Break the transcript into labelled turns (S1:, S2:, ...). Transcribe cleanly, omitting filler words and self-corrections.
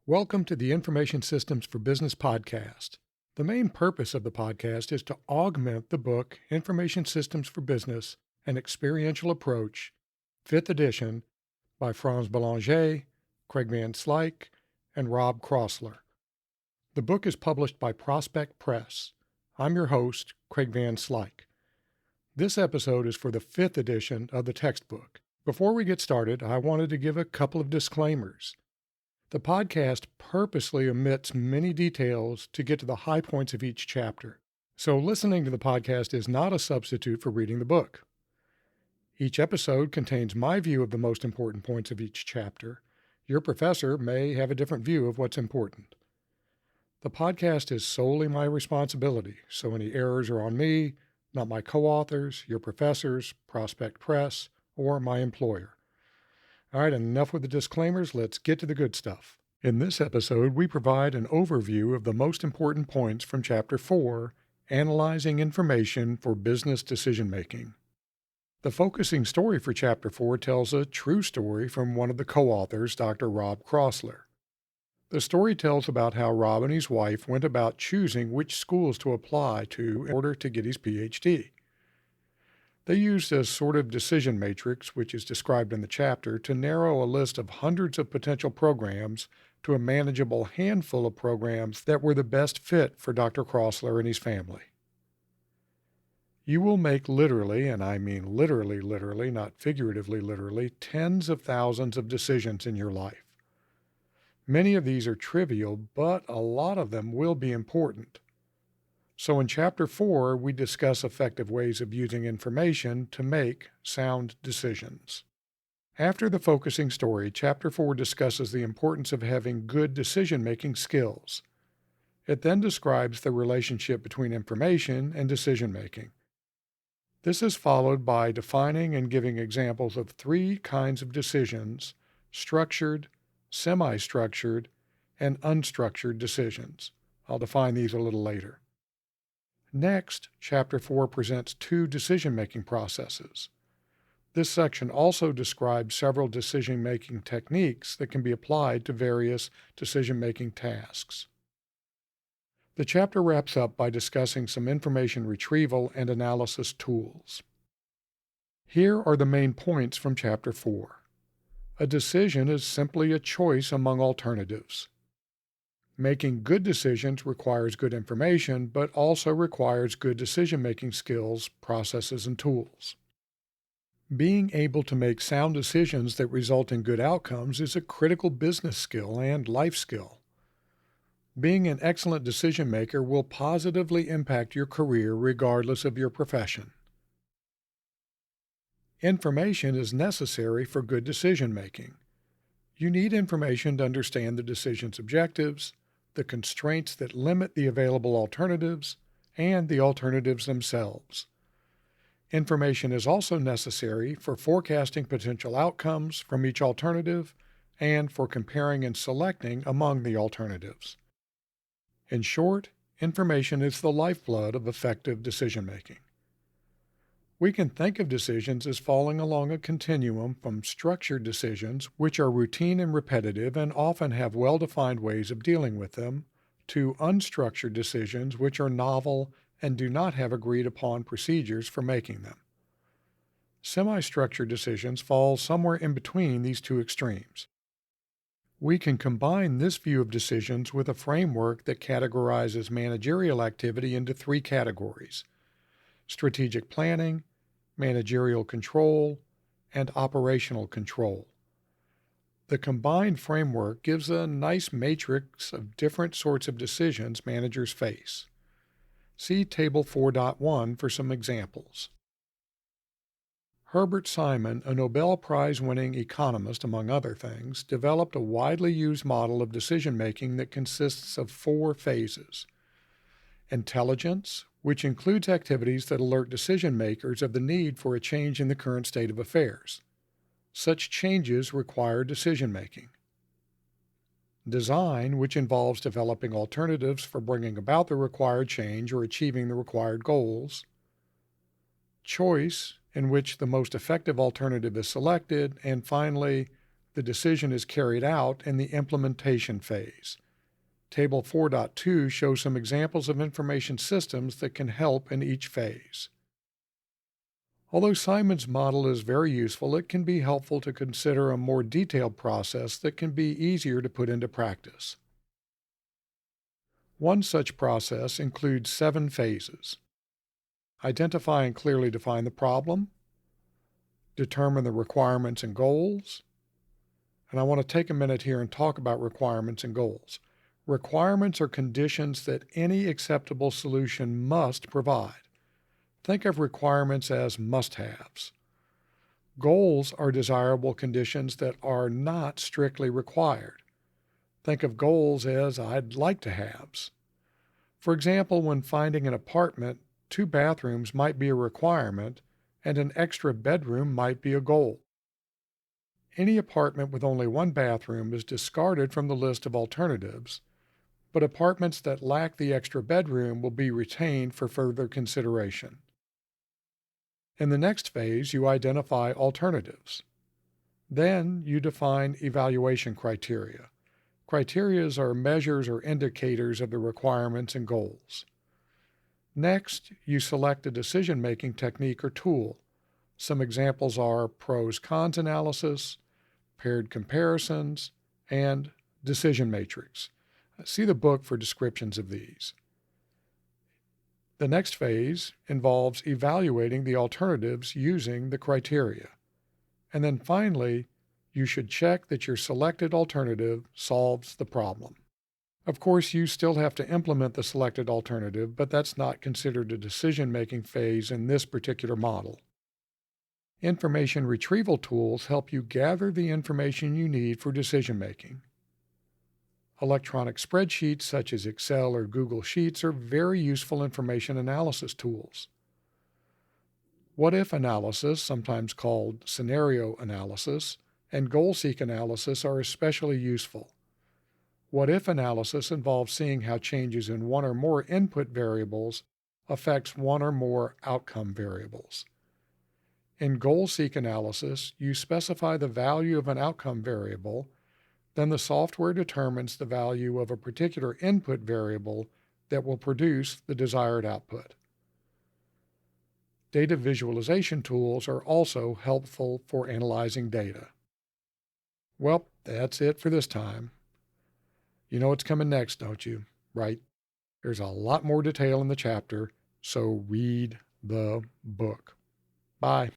S1: Welcome to the Information Systems for Business podcast. The main purpose of the podcast is to augment the book Information Systems for Business, An Experiential Approach, 5th edition, by Franz Boulanger, Craig Van Slyke, and Rob Crossler. The book is published by Prospect Press. I'm your host, Craig Van Slyke. This episode is for the 5th edition of the textbook. Before we get started, I wanted to give a couple of disclaimers. The podcast purposely omits many details to get to the high points of each chapter, so listening to the podcast is not a substitute for reading the book. Each episode contains my view of the most important points of each chapter. Your professor may have a different view of what's important. The podcast is solely my responsibility, so any errors are on me, not my co-authors, your professors, Prospect Press, or my employer. All right, enough with the disclaimers. Let's get to the good stuff. In this episode, we provide an overview of the most important points from Chapter 4, Analyzing Information for Business Decision-Making. The focusing story for Chapter 4 tells a true story from one of the co-authors, Dr. Rob Crossler. The story tells about how Rob and his wife went about choosing which schools to apply to in order to get his PhD. They used a sort of decision matrix, which is described in the chapter, to narrow a list of hundreds of potential programs to a manageable handful of programs that were the best fit for Dr. Crossler and his family. You will make literally, and I mean literally, not figuratively literally, tens of thousands of decisions in your life. Many of these are trivial, but a lot of them will be important. So in Chapter 4, we discuss effective ways of using information to make sound decisions. After the focusing story, Chapter 4 discusses the importance of having good decision-making skills. It then describes the relationship between information and decision-making. This is followed by defining and giving examples of 3 kinds of decisions: structured, semi-structured, and unstructured decisions. I'll define these a little later. Next, Chapter 4 presents 2 decision-making processes. This section also describes several decision-making techniques that can be applied to various decision-making tasks. The chapter wraps up by discussing some information retrieval and analysis tools. Here are the main points from Chapter 4. A decision is simply a choice among alternatives. Making good decisions requires good information, but also requires good decision-making skills, processes, and tools. Being able to make sound decisions that result in good outcomes is a critical business skill and life skill. Being an excellent decision maker will positively impact your career regardless of your profession. Information is necessary for good decision making. You need information to understand the decision's objectives, the constraints that limit the available alternatives, and the alternatives themselves. Information is also necessary for forecasting potential outcomes from each alternative and for comparing and selecting among the alternatives. In short, information is the lifeblood of effective decision-making. We can think of decisions as falling along a continuum from structured decisions, which are routine and repetitive and often have well-defined ways of dealing with them, to unstructured decisions, which are novel and do not have agreed-upon procedures for making them. Semi-structured decisions fall somewhere in between these 2 extremes. We can combine this view of decisions with a framework that categorizes managerial activity into 3 categories: strategic planning, managerial control, and operational control. The combined framework gives a nice matrix of different sorts of decisions managers face. See Table 4.1 for some examples. Herbert Simon, a Nobel Prize-winning economist, among other things, developed a widely used model of decision-making that consists of 4 phases. Intelligence, which includes activities that alert decision-makers of the need for a change in the current state of affairs. Such changes require decision-making. Design, which involves developing alternatives for bringing about the required change or achieving the required goals. Choice, in which the most effective alternative is selected. And finally, the decision is carried out in the implementation phase. Table 4.2 shows some examples of information systems that can help in each phase. Although Simon's model is very useful, it can be helpful to consider a more detailed process that can be easier to put into practice. One such process includes 7 phases. Identify and clearly define the problem, determine the requirements and goals, and I want to take a minute here and talk about requirements and goals. Requirements are conditions that any acceptable solution must provide. Think of requirements as must-haves. Goals are desirable conditions that are not strictly required. Think of goals as I'd like to haves. For example, when finding an apartment, 2 bathrooms might be a requirement and an extra bedroom might be a goal. Any apartment with only 1 bathroom is discarded from the list of alternatives, but apartments that lack the extra bedroom will be retained for further consideration. In the next phase, you identify alternatives. Then you define evaluation criteria. Criteria are measures or indicators of the requirements and goals. Next, you select a decision-making technique or tool. Some examples are pros-cons analysis, paired comparisons, and decision matrix. See the book for descriptions of these. The next phase involves evaluating the alternatives using the criteria. And then finally, you should check that your selected alternative solves the problem. Of course, you still have to implement the selected alternative, but that's not considered a decision-making phase in this particular model. Information retrieval tools help you gather the information you need for decision-making. Electronic spreadsheets such as Excel or Google Sheets are very useful information analysis tools. What-if analysis, sometimes called scenario analysis, and goal-seek analysis are especially useful. What-if analysis involves seeing how changes in one or more input variables affects one or more outcome variables. In goal-seek analysis, you specify the value of an outcome variable, then the software determines the value of a particular input variable that will produce the desired output. Data visualization tools are also helpful for analyzing data. Well, that's it for this time. You know what's coming next, don't you? Right? There's a lot more detail in the chapter, so read the book. Bye.